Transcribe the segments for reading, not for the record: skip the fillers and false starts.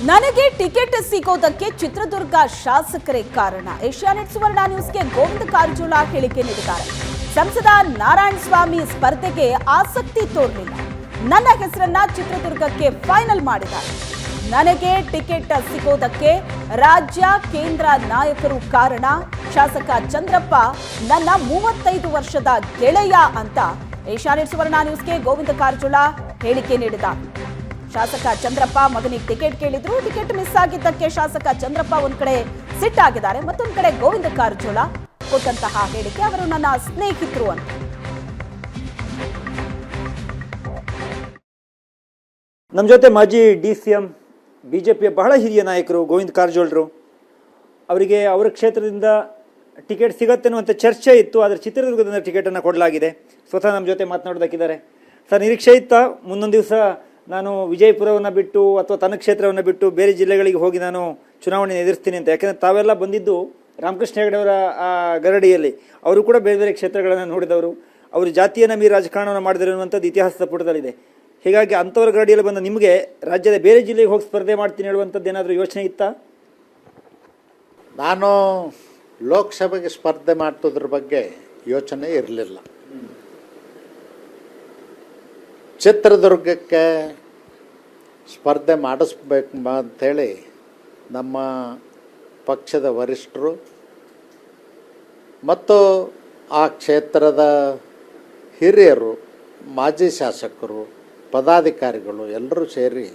ನನಗೆ ಟಿಕೆಟ್ ಸಿಗೋದಕ್ಕೆ ಚಿತ್ರದುರ್ಗ ಶಾಸಕರೇ ಕಾರಣ. ಏಷ್ಯಾನೆಟ್ ಸುವರ್ಣ ನ್ಯೂಸ್ಗೆ ಗೋವಿಂದ ಕಾರಜೋಳ ಹೇಳಿಕೆ ನೀಡಿದ್ದಾರೆ. ಸಂಸದ ನಾರಾಯಣ ಸ್ವಾಮಿ ಸ್ಪರ್ಧೆಗೆ ಆಸಕ್ತಿ ತೋರಲಿಲ್ಲ. ನನ್ನ ಹೆಸರನ್ನ ಚಿತ್ರದುರ್ಗಕ್ಕೆ ಫೈನಲ್ ಮಾಡಿದ್ದಾರೆ. ನನಗೆ ಟಿಕೆಟ್ ಸಿಗೋದಕ್ಕೆ ರಾಜ್ಯ ಕೇಂದ್ರ ನಾಯಕರು ಕಾರಣ. ಶಾಸಕ ಚಂದ್ರಪ್ಪ ನನ್ನ 35 ವರ್ಷದ ಗೆಳೆಯ ಅಂತ ಏಷ್ಯಾನೆಟ್ ಸುವರ್ಣ ನ್ಯೂಸ್ಗೆ ಗೋವಿಂದ ಕಾರಜೋಳ ಹೇಳಿಕೆ ನೀಡಿದ್ದಾರೆ. ಶಾಸಕ ಚಂದ್ರಪ್ಪ ಮಗನಿಗೆ ಟಿಕೆಟ್ ಕೇಳಿದ್ರು. ಟಿಕೆಟ್ ಮಿಸ್ ಆಗಿದ್ದಕ್ಕೆ ಶಾಸಕ ಚಂದ್ರಪ್ಪ ಒಂದ್ ಕಡೆ ಸಿಟ್ಟಾಗಿದ್ದಾರೆ, ಮತ್ತೊಂದ್ ಕಡೆ ಗೋವಿಂದ ಕಾರಜೋಳ ಕೊಟ್ಟಂತಹ ಹೇಳಿಕೆ ಅವರು ನನ್ನ ಸ್ನೇಹಿತರು ಅಂತ. ನಮ್ಮ ಜೊತೆ ಮಾಜಿ DCM ಬಿಜೆಪಿಯ ಬಹಳ ಹಿರಿಯ ನಾಯಕರು ಗೋವಿಂದ ಕಾರಜೋಳರು. ಅವರಿಗೆ ಅವರ ಕ್ಷೇತ್ರದಿಂದ ಟಿಕೆಟ್ ಸಿಗತ್ತೆ ಅನ್ನುವಂಥ ಚರ್ಚೆ ಇತ್ತು. ಆದರೆ ಚಿತ್ರದುರ್ಗದಿಂದ ಟಿಕೆಟನ್ನು ಕೊಡಲಾಗಿದೆ. ಸ್ವತಃ ನಮ್ಮ ಜೊತೆ ಮಾತನಾಡೋದಕ್ಕಿದ್ದಾರೆ. ಸರ್, ನಿರೀಕ್ಷೆ ಇತ್ತಾ ಮುಂದೊಂದು ದಿವಸ ನಾನು ವಿಜಯಪುರವನ್ನು ಬಿಟ್ಟು ಅಥವಾ ತನ್ನ ಕ್ಷೇತ್ರವನ್ನು ಬಿಟ್ಟು ಬೇರೆ ಜಿಲ್ಲೆಗಳಿಗೆ ಹೋಗಿ ನಾನು ಚುನಾವಣೆ ಎದುರಿಸ್ತೀನಿ ಅಂತ? ಯಾಕೆಂದರೆ ತಾವೆಲ್ಲ ಬಂದಿದ್ದು ರಾಮಕೃಷ್ಣ ಹೆಗಡೆ ಅವರ ಗರಡಿಯಲ್ಲಿ. ಅವರು ಕೂಡ ಬೇರೆ ಬೇರೆ ಕ್ಷೇತ್ರಗಳನ್ನು ನೋಡಿದವರು. ಅವರು ಜಾತಿಯನ್ನು ಮೀರಿ ರಾಜಕಾರಣವನ್ನು ಮಾಡಿದಿರುವಂಥದ್ದು ಇತಿಹಾಸದ ಪುಟದಲ್ಲಿದೆ. ಹೀಗಾಗಿ ಅಂಥವ್ರ ಗರಡಿಯಲ್ಲಿ ಬಂದ ನಿಮಗೆ ರಾಜ್ಯದ ಬೇರೆ ಜಿಲ್ಲೆಗೆ ಹೋಗಿ ಸ್ಪರ್ಧೆ ಮಾಡ್ತೀನಿ ಹೇಳುವಂಥದ್ದು ಏನಾದರೂ ಯೋಚನೆ ಇತ್ತಾ? ನಾನು ಲೋಕಸಭೆಗೆ ಸ್ಪರ್ಧೆ ಮಾಡ್ತೋದ್ರ ಬಗ್ಗೆ ಯೋಚನೆ ಇರಲಿಲ್ಲ. ಚಿತ್ರದುರ್ಗಕ್ಕೆ ಸ್ಪರ್ಧೆ ಮಾಡಿಸ್ಬೇಕು ಅಂಥೇಳಿ ನಮ್ಮ ಪಕ್ಷದ ವರಿಷ್ಠರು ಮತ್ತು ಆ ಕ್ಷೇತ್ರದ ಹಿರಿಯರು, ಮಾಜಿ ಶಾಸಕರು, ಪದಾಧಿಕಾರಿಗಳು ಎಲ್ಲರೂ ಸೇರಿ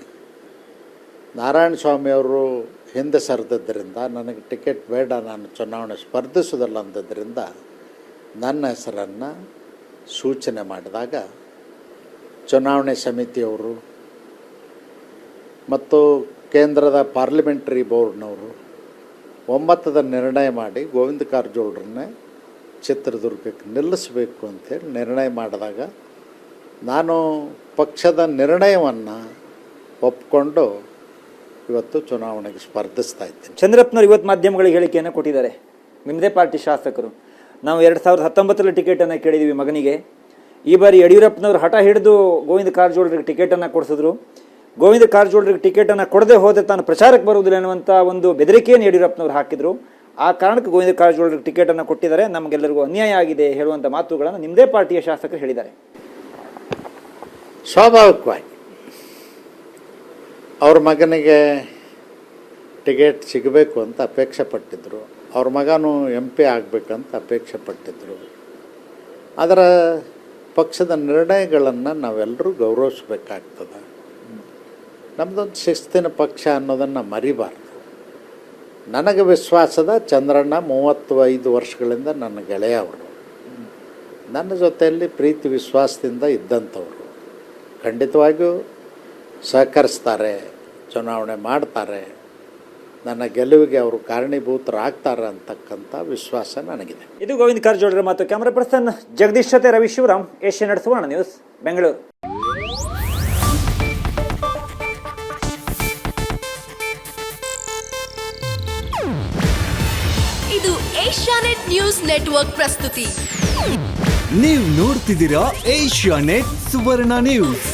ನಾರಾಯಣ ಸ್ವಾಮಿಯವರು ಹಿಂದೆ ಸರಿದ್ದರಿಂದ ನನಗೆ ಟಿಕೆಟ್ ಬೇಡ, ನಾನು ಚುನಾವಣೆ ಸ್ಪರ್ಧಿಸೋದಲ್ಲ ಅಂದದ್ರಿಂದ ನನ್ನ ಹೆಸರನ್ನು ಸೂಚನೆ ಮಾಡಿದಾಗ ಚುನಾವಣೆ ಸಮಿತಿಯವರು ಮತ್ತು ಕೇಂದ್ರದ ಪಾರ್ಲಿಮೆಂಟ್ರಿ ಬೋರ್ಡ್ನವರು ಒಮ್ಮತದ ನಿರ್ಣಯ ಮಾಡಿ ಗೋವಿಂದ ಕಾರಜೋಳರನ್ನೇ ಚಿತ್ರದುರ್ಗಕ್ಕೆ ನಿಲ್ಲಿಸಬೇಕು ಅಂಥೇಳಿ ನಿರ್ಣಯ ಮಾಡಿದಾಗ ನಾನು ಪಕ್ಷದ ನಿರ್ಣಯವನ್ನು ಒಪ್ಪಿಕೊಂಡು ಇವತ್ತು ಚುನಾವಣೆಗೆ ಸ್ಪರ್ಧಿಸ್ತಾ ಇದ್ದೀನಿ. ಚಂದ್ರಪ್ಪನವರು ಇವತ್ತು ಮಾಧ್ಯಮಗಳಿಗೆ ಹೇಳಿಕೆಯನ್ನು ಕೊಟ್ಟಿದ್ದಾರೆ. ನಿಮ್ಮದೇ ಪಾರ್ಟಿ ಶಾಸಕರು, ನಾವು 2019 ಟಿಕೆಟನ್ನು ಕೇಳಿದ್ದೀವಿ ಮಗನಿಗೆ. ಈ ಬಾರಿ ಯಡಿಯೂರಪ್ಪನವರು ಹಠ ಹಿಡಿದು ಗೋವಿಂದ ಕಾರಜೋಳರಿಗೆ ಟಿಕೆಟನ್ನು ಕೊಡಿಸಿದ್ರು. ಗೋವಿಂದ ಕಾರಜೋಳರಿಗೆ ಟಿಕೆಟನ್ನು ಕೊಡದೆ ಹೋದರೆ ತಾನು ಪ್ರಚಾರಕ್ಕೆ ಬರುವುದಿಲ್ಲ ಅನ್ನುವಂಥ ಒಂದು ಬೆದರಿಕೆಯನ್ನು ಯಡಿಯೂರಪ್ಪನವರು ಹಾಕಿದ್ರು. ಆ ಕಾರಣಕ್ಕೆ ಗೋವಿಂದ ಕಾರಜೋಳರಿಗೆ ಟಿಕೆಟನ್ನು ಕೊಟ್ಟಿದ್ದಾರೆ. ನಮಗೆಲ್ಲರಿಗೂ ಅನ್ಯಾಯ ಆಗಿದೆ ಹೇಳುವಂಥ ಮಾತುಗಳನ್ನು ನಿಮ್ಮದೇ ಪಾರ್ಟಿಯ ಶಾಸಕರು ಹೇಳಿದ್ದಾರೆ. ಸ್ವಾಭಾವಿಕವಾಗಿ ಅವ್ರ ಮಗನಿಗೆ ಟಿಕೆಟ್ ಸಿಗಬೇಕು ಅಂತ ಅಪೇಕ್ಷೆ ಪಟ್ಟಿದ್ದರು. ಅವ್ರ ಮಗನೂ MP ಆಗಬೇಕಂತ ಅಪೇಕ್ಷೆ ಪಟ್ಟಿದ್ದರು. ಅದರ ಪಕ್ಷದ ನಿರ್ಣಯಗಳನ್ನು ನಾವೆಲ್ಲರೂ ಗೌರವಿಸಬೇಕಾಗ್ತದೆ. ನಮ್ಮದೊಂದು ಶಿಸ್ತಿನ ಪಕ್ಷ ಅನ್ನೋದನ್ನು ಮರಿಬಾರ್ದು. ನನಗೆ ವಿಶ್ವಾಸದ ಚಂದ್ರಣ್ಣ 35 ವರ್ಷಗಳಿಂದ ನನ್ನ ಗೆಳೆಯ ಅವರು. ನನ್ನ ಜೊತೆಯಲ್ಲಿ ಪ್ರೀತಿ ವಿಶ್ವಾಸದಿಂದ ಇದ್ದಂಥವರು. ಖಂಡಿತವಾಗಿಯೂ ಸಹಕರಿಸ್ತಾರೆ, ಚುನಾವಣೆ ಮಾಡ್ತಾರೆ, ನನ್ನ ಗೆಲುವಿಗೆ ಅವರು ಕಾರಣೀಭೂತರಾಗ್ತಾರೆ ಅಂತಕ್ಕಂಥ ವಿಶ್ವಾಸ ನನಗಿದೆ. ಇದು ಗೋವಿಂದ ಕಾರಜೋಳರ ಮಾತು. ಕ್ಯಾಮರಾ ಪರ್ಸನ್ ಜಗದೀಶ್ ಜೊತೆ ರವಿ ಶಿವರಾಮ್, ಏಷ್ಯಾನೆಟ್ ಸುವರ್ಣ ನ್ಯೂಸ್, ಬೆಂಗಳೂರು. ಇದು ಏಷ್ಯಾನೆಟ್ ನ್ಯೂಸ್ ನೆಟ್ವರ್ಕ್ ಪ್ರಸ್ತುತಿ. ನೀವು ನೋಡ್ತಿದ್ದೀರಾ ಏಷ್ಯಾನೆಟ್ ಸುವರ್ಣ ನ್ಯೂಸ್.